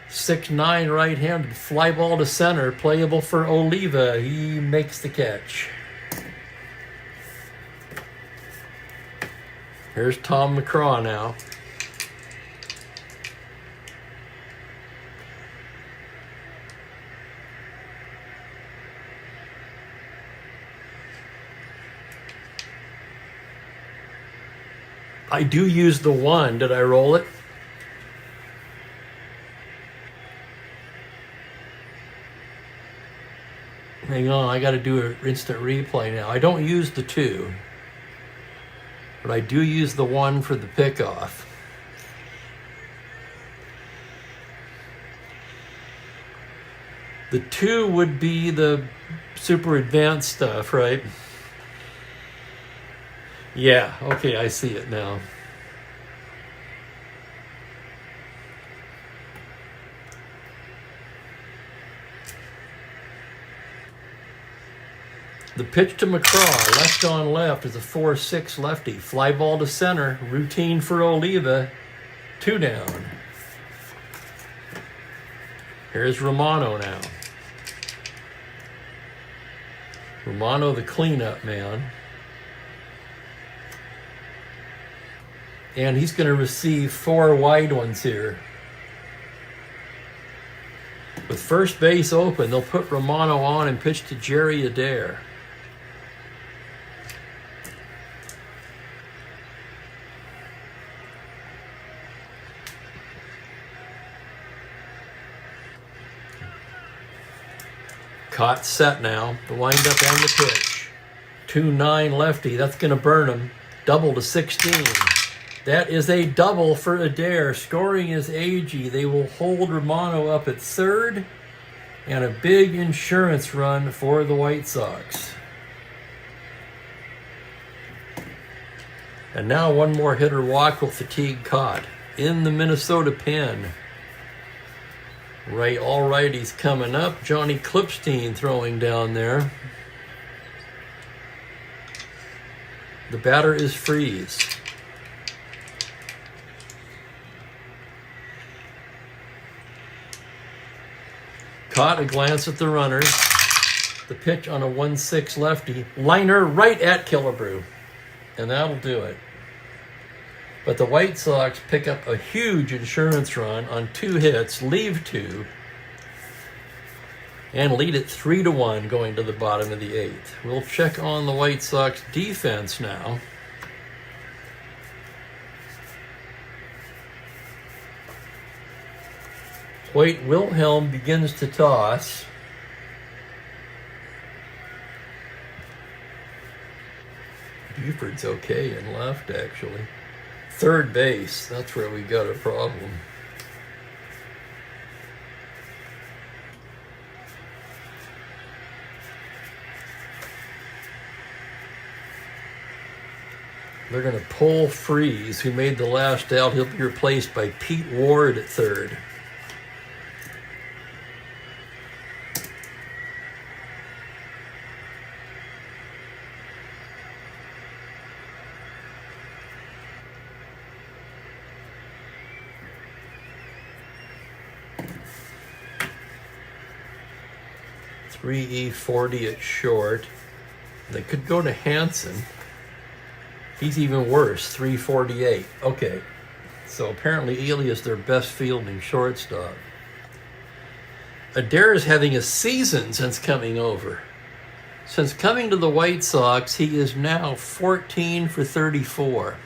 6'9" right-handed, fly ball to center, playable for Oliva. He makes the catch. Here's Tom McCraw now. I do use the 1. Did I roll it? Hang on, I got to do an instant replay now. I don't use the 2, but I do use the 1 for the pickoff. The 2 would be the super advanced stuff, right? Yeah, okay, I see it now. The pitch to McCraw, left on left, is a 4-6 lefty. Fly ball to center, routine for Oliva, 2 down. Here's Romano now. Romano, the cleanup man. And he's going to receive 4 wide ones here. With first base open, they'll put Romano on and pitch to Jerry Adair. Caught set now. The windup and the pitch. 2-9 lefty. That's going to burn him. Double to 16. That is a double for Adair. Scoring is Agee. They will hold Romano up at third. And a big insurance run for the White Sox. And now one more hitter walk with fatigue caught. In the Minnesota pen. Right, all righties coming up. Johnny Klipstein throwing down there. The batter is Freeze. Caught, a glance at the runners. The pitch on a 1-6 lefty. Liner right at Killebrew. And that'll do it. But the White Sox pick up a huge insurance run on 2 hits, leave 2, and lead it 3-1 going to the bottom of the 8th. We'll check on the White Sox defense now. Hoyt Wilhelm begins to toss. Buford's okay in left, actually. Third base, that's where we got a problem. They're going to pull Freeze, who made the last out. He'll be replaced by Pete Ward at third. .340 at short. They could go to Hansen. He's even worse, 348. Okay, so apparently Ely is their best fielding shortstop. Adair is having a season since coming over. Since coming to the White Sox, he is now 14 for 34.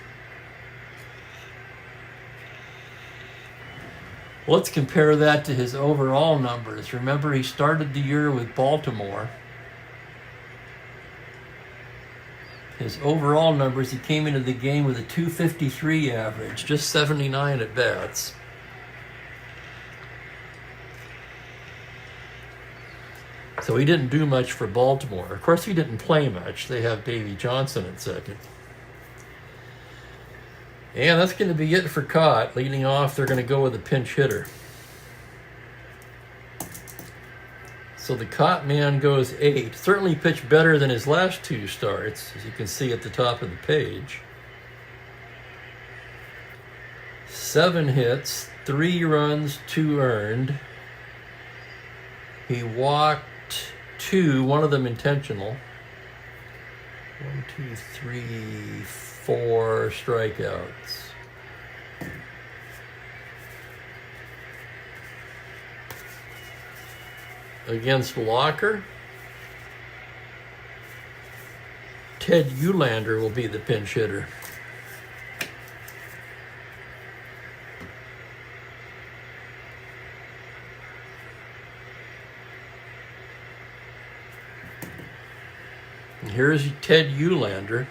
Let's compare that to his overall numbers. Remember, he started the year with Baltimore. His overall numbers, he came into the game with a .253 average, just 79 at bats. So he didn't do much for Baltimore. Of course, he didn't play much. They have Davey Johnson at second. And that's going to be it for Cott. Leading off, they're going to go with a pinch hitter. So the Cott man goes 8. Certainly pitched better than his last 2 starts, as you can see at the top of the page. 7 hits, 3 runs, 2 earned. He walked 2, one of them intentional. 1, 2, 3, 4 strikeouts. Against Locker, Ted Eulander will be the pinch hitter. And here's Ted Eulander.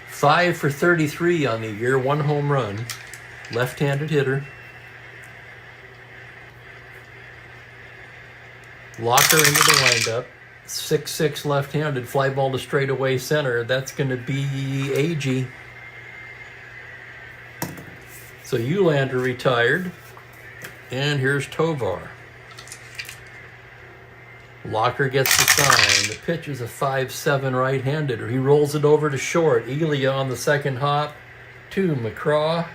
Five for 33 on the year, 1 home run. Left-handed hitter. Locker into the windup. 6-6 left-handed. Fly ball to straightaway center. That's going to be Agee. So Eulander retired. And here's Tovar. Locker gets the sign. The pitch is a 5-7 right-handed. He rolls it over to short. Elia on the second hop. to McCraw.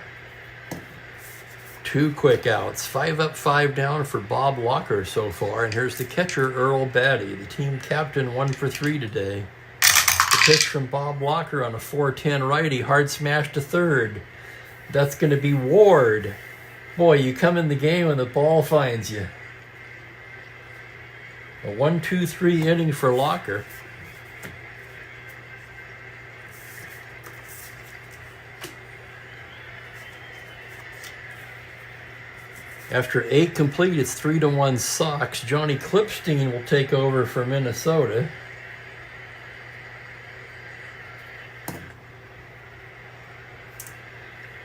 2 quick outs. 5 up, 5 down for Bob Walker so far. And here's the catcher, Earl Batty, the team captain, 1 for 3 today. The pitch from Bob Walker on a 4-10 righty. Hard smash to third. That's going to be Ward. Boy, you come in the game and the ball finds you. A 1-2-3 inning for Locker. After 8 complete, it's 3-1 Sox. Johnny Clipstein will take over for Minnesota.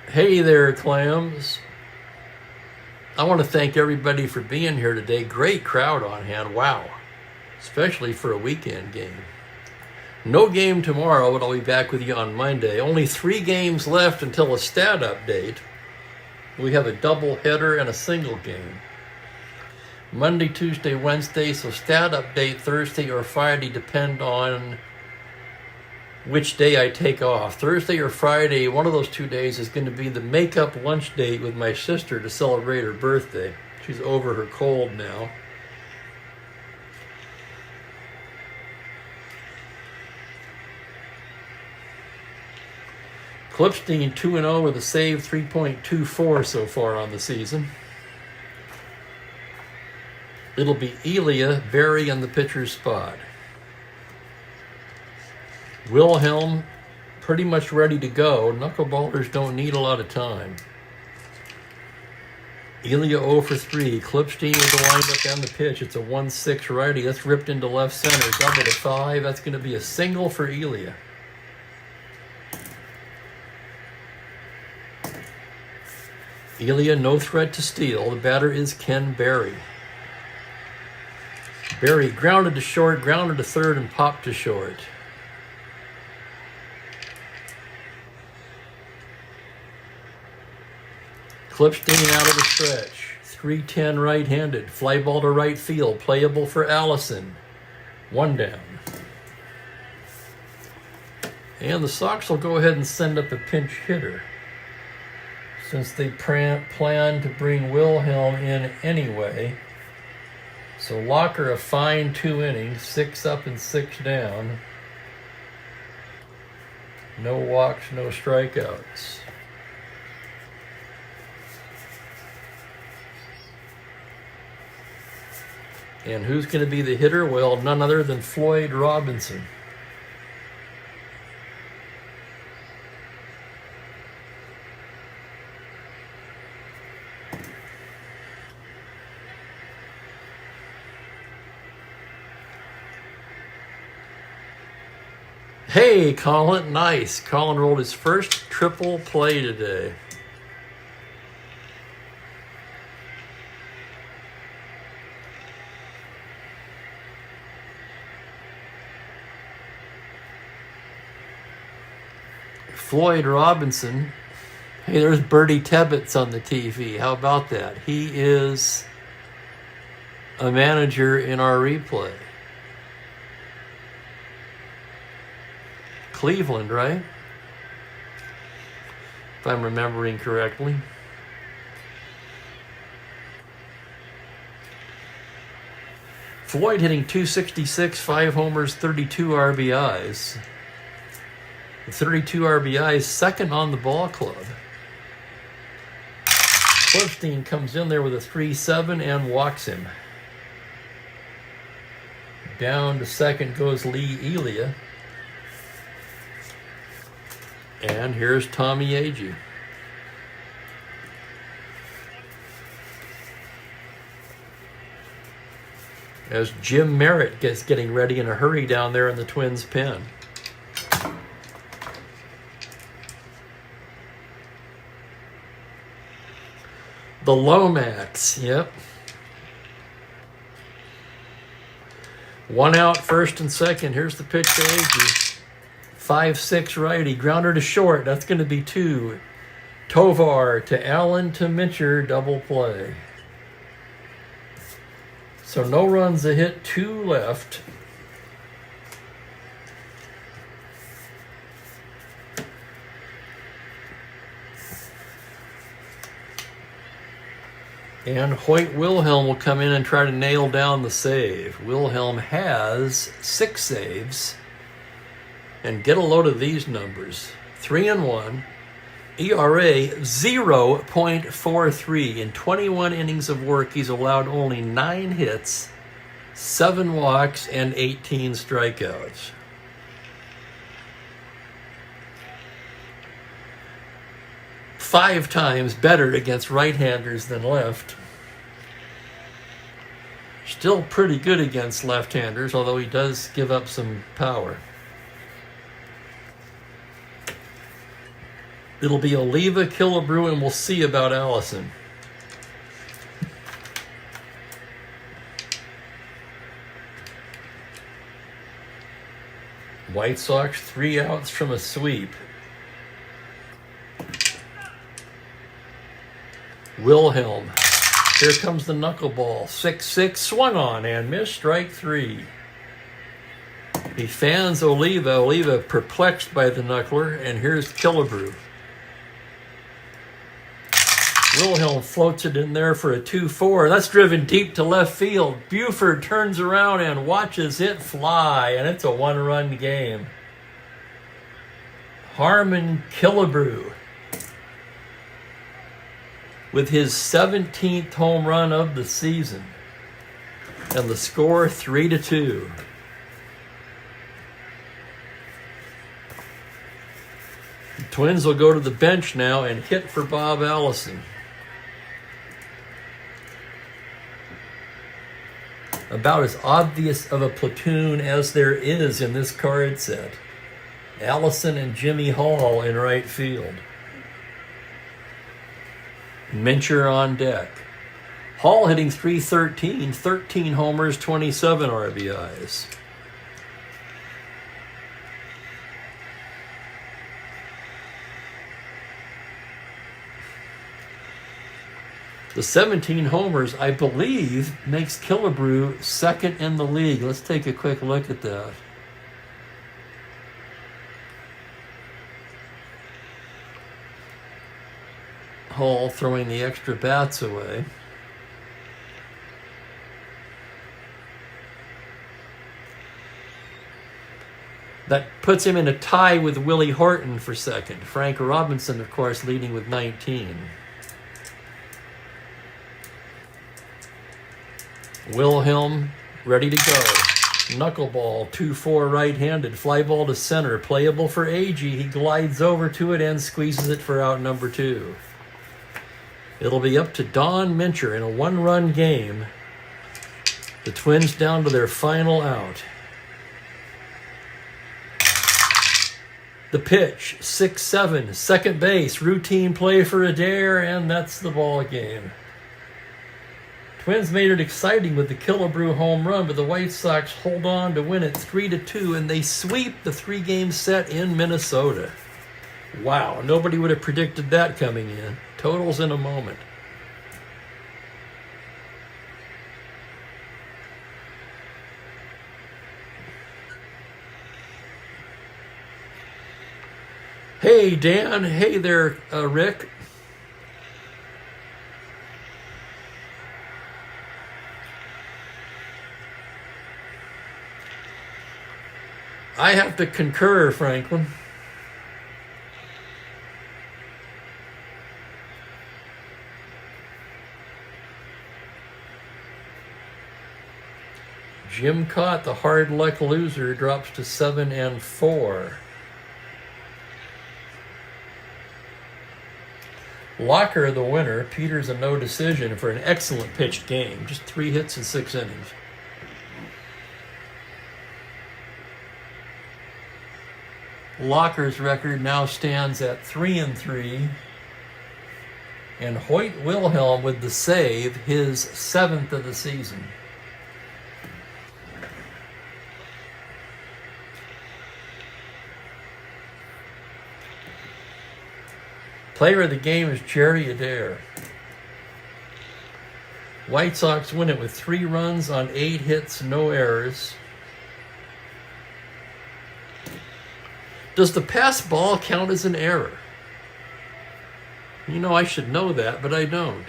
Hey there, Clams. I want to thank everybody for being here today. Great crowd on hand. Wow. Especially for a weekend game. No game tomorrow, but I'll be back with you on Monday. Only 3 games left until a stat update. We have a double header and a single game. Monday, Tuesday, Wednesday, so stat update Thursday or Friday depend on which day I take off. Thursday or Friday, one of those 2 days is going to be the makeup lunch date with my sister to celebrate her birthday. She's over her cold now. Clipstein 2-0 with a save, 3.24 so far on the season. It'll be Elia, Barry in the pitcher's spot. Wilhelm pretty much ready to go. Knuckleballers don't need a lot of time. Elia 0 for 3. Clipstein with the windup and the pitch. It's a 1-6 righty. That's ripped into left center. Double to 5. That's going to be a single for Elia. Elia, no threat to steal. The batter is Ken Berry. Berry grounded to short, grounded to third, and popped to short. Clipstein out of the stretch. 3-10 right-handed. Fly ball to right field. Playable for Allison. 1 down. And the Sox will go ahead and send up a pinch hitter, since they plan to bring Wilhelm in anyway. So Locker a fine 2 innings, 6 up and 6 down. No walks, no strikeouts. And who's going to be the hitter? Well, none other than Floyd Robinson. Hey, Colin, nice. Colin rolled his first triple play today. Floyd Robinson. Hey, there's Bertie Tebbets on the TV. How about that? He is a manager in our replay. Cleveland, right? If I'm remembering correctly. Floyd hitting .266, 5 homers, 32 RBIs. The 32 RBIs, second on the ball club. Clipstein comes in there with a 3-7 and walks him. Down to second goes Lee Elia. And here's Tommy Agee. As Jim Merritt gets getting ready in a hurry down there in the Twins' pen. The Lomax, yep. 1 out, first and second. Here's the pitch to Agee. 5-6 righty, grounder to short. That's going to be 2. Tovar to Allen to Mitcher, double play. So no runs, a hit, 2 left. And Hoyt Wilhelm will come in and try to nail down the save. Wilhelm has 6 saves. And get a load of these numbers. 3-1. ERA 0.43. In 21 innings of work, he's allowed only 9 hits, 7 walks, and 18 strikeouts. Five times better against right-handers than left. Still pretty good against left-handers, although he does give up some power. It'll be Oliva, Killebrew, and we'll see about Allison. White Sox 3 outs from a sweep. Wilhelm. Here comes the knuckleball. 6-6, swung on and missed, strike 3. He fans Oliva. Oliva perplexed by the knuckler, and here's Killebrew. Wilhelm floats it in there for a 2-4. That's driven deep to left field. Buford turns around and watches it fly, and it's a 1-run game. Harmon Killebrew with his 17th home run of the season. And the score 3-2. The Twins will go to the bench now and hit for Bob Allison. About as obvious of a platoon as there is in this card set. Allison and Jimmy Hall in right field. Mincher on deck. Hall hitting .313, 13 homers, 27 RBIs. The 17 homers, I believe, makes Killebrew second in the league. Let's take a quick look at that. Hall throwing the extra bats away. That puts him in a tie with Willie Horton for second. Frank Robinson, of course, leading with 19. Wilhelm ready to go. Knuckleball, 2-4 right-handed. Fly ball to center. Playable for Agee. He glides over to it and squeezes it for out number 2. It'll be up to Don Mincher in a 1-run game. The Twins down to their final out. The pitch, 6-7, second base, routine play for Adair, and that's the ball game. Twins made it exciting with the Killebrew home run, but the White Sox hold on to win it 3-2, and they sweep the 3-game set in Minnesota. Wow, nobody would have predicted that coming in. Totals in a moment. Hey, Dan. Hey there, Rick. I have to concur, Franklin. Jim Cott, the hard luck loser, drops to 7-4. Locker, the winner. Peters, a no decision for an excellent pitched game. Just 3 hits in 6 innings. Locker's record now stands at 3-3. And Hoyt Wilhelm with the save, his 7th of the season. Player of the game is Jerry Adair. White Sox win it with 3 runs on 8 hits, no errors. Does the pass ball count as an error? You know, I should know that, but I don't.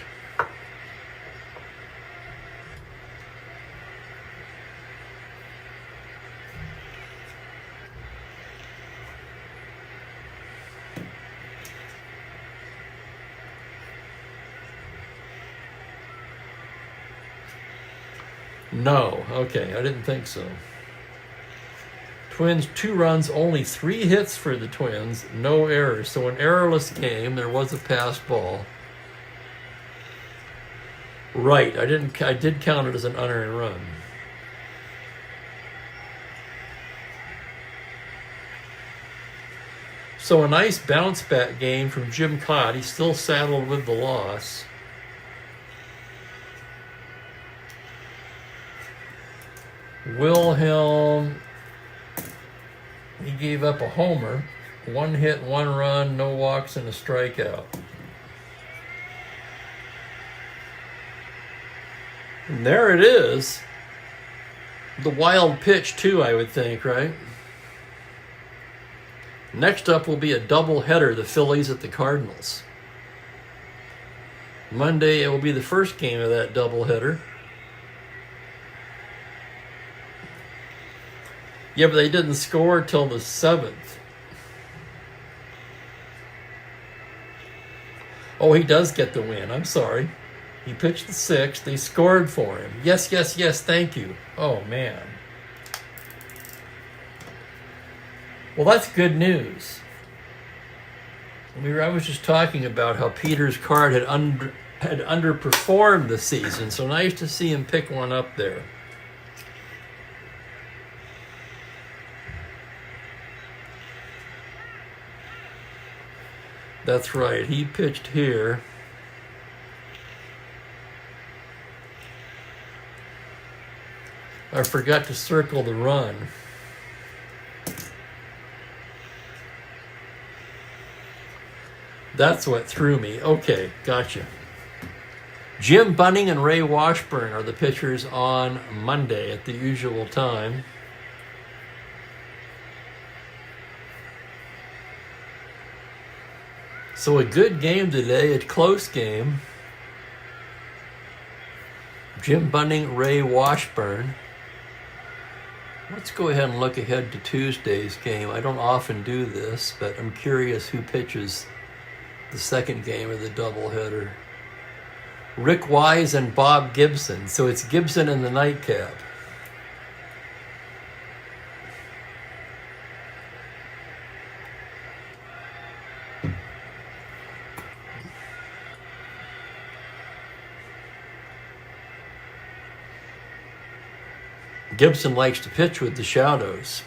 No. Okay, I didn't think so. Twins, 2 runs, only 3 hits for the Twins, no errors. So an errorless game. There was a passed ball. Right, I did count it as an unearned run. So a nice bounce back game from Jim Cott. He's still saddled with the loss. Wilhelm, he gave up a homer, 1 hit, 1 run, no walks, and a strikeout. And there it is. The wild pitch too, I would think, right? Next up will be a doubleheader, the Phillies at the Cardinals. Monday, it will be the first game of that doubleheader. Yeah, but they didn't score till the 7th. Oh, he does get the win. I'm sorry. He pitched the 6th. They scored for him. Yes, yes, yes, thank you. Oh, man. Well, that's good news. I was just talking about how Peter's card had underperformed this season, so nice to see him pick one up there. That's right, he pitched here. I forgot to circle the run. That's what threw me. Okay, gotcha. Jim Bunning and Ray Washburn are the pitchers on Monday at the usual time. So a good game today, a close game. Jim Bunning, Ray Washburn. Let's go ahead and look ahead to Tuesday's game. I don't often do this, but I'm curious who pitches the second game of the doubleheader. Rick Wise and Bob Gibson. So it's Gibson in the nightcap. Gibson likes to pitch with the shadows.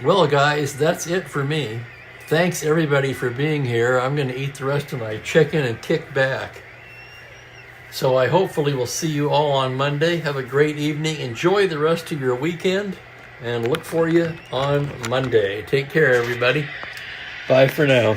Well, guys, that's it for me. Thanks, everybody, for being here. I'm going to eat the rest of my chicken and kick back. So I hopefully will see you all on Monday. Have a great evening. Enjoy the rest of your weekend, and look for you on Monday. Take care, everybody. Bye for now.